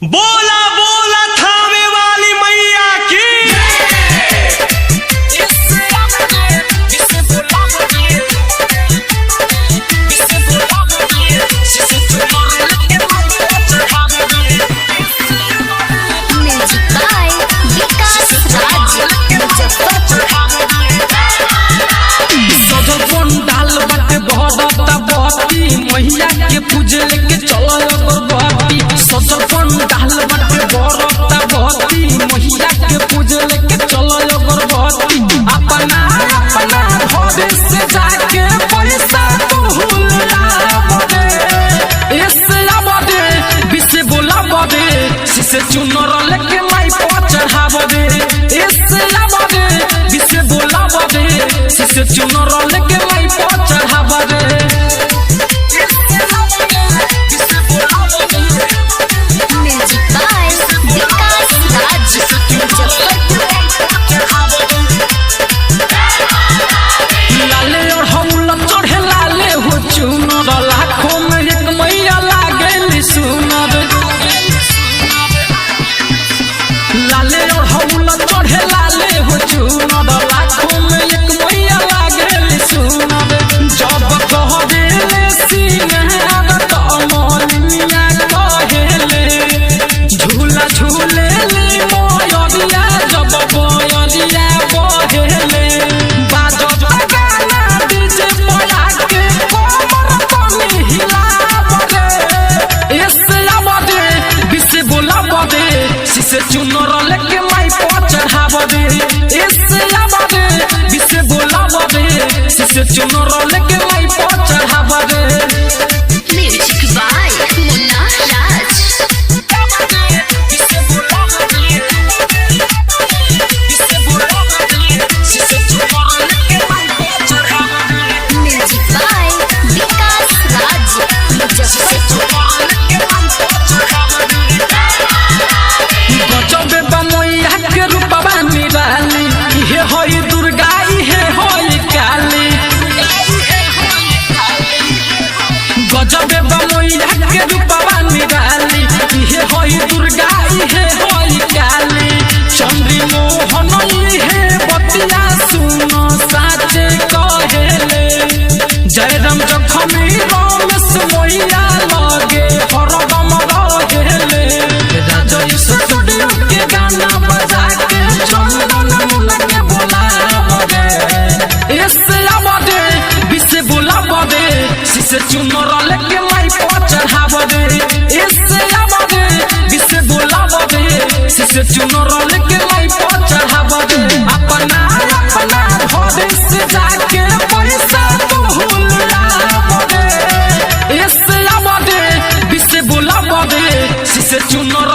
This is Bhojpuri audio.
बोला बोला थावे वाली मैया की मैया के पूजे लेके चलो अगरबत्ती सजल पंडाल बाटे बरता बत्ती मैया के पूजे लेके चलो अगरबत्ती अपना अपना घरे से जाके पैसा इससे आबदे बिसे बोला बदे सिसे चुनर लेके माई पर चढ़ाव दे इससे आबदे बिसे बोला बदे सिसे चुनर लेके माई पर चढ़ाव दे। लाले और हौला चढ़े लाले हो चुनर लाखों में एक मैया लागेली सुनर लाले और हौला चढ़े लाले हो चुनर लाखों में एक मैया लागेली सुनर जब कह देले सिंगार तो मोलिया कहेले झूला झूले ले मोयरिया जब बोयरिया बहेले बाजो गाना डीजे बजा के कोमर तनी हिलाबे इससे आबदे बिसे बोला बदे सिसे चुनर लेके माई पर चढ़ाव दे इससे आबदे बिसे बोला बदे सिसे चुनर लेके माई पर चढ़ाव दे। Music by Munna Raj music by Vikas Raj गजबे बमैया के रूपवा निराली इहे होई दुर्गा इहे होई काली गजबे बमैया के रूपवा निराली इहे होई दुर्गा इहे होई काली चंद्री मोहन इहे बतिया सुनो साचे कहेले जयराम जखमी रमेश मैया लगे हरदम रहेले राजा स्टूडियो के गाना बजा के चंदन मुन्ना के बोलावे इससे आबदे बिसे बोला बदे सिसे चुनर लेके माई पर चढ़ाव दे इससे आबदे बिसे बोला बदे सिसे चुनर लेके माई पर चढ़ाव दे अपना अपना घरे से जाके पैसा इससे आबदे बिसे बोला बदे सिसे चुनर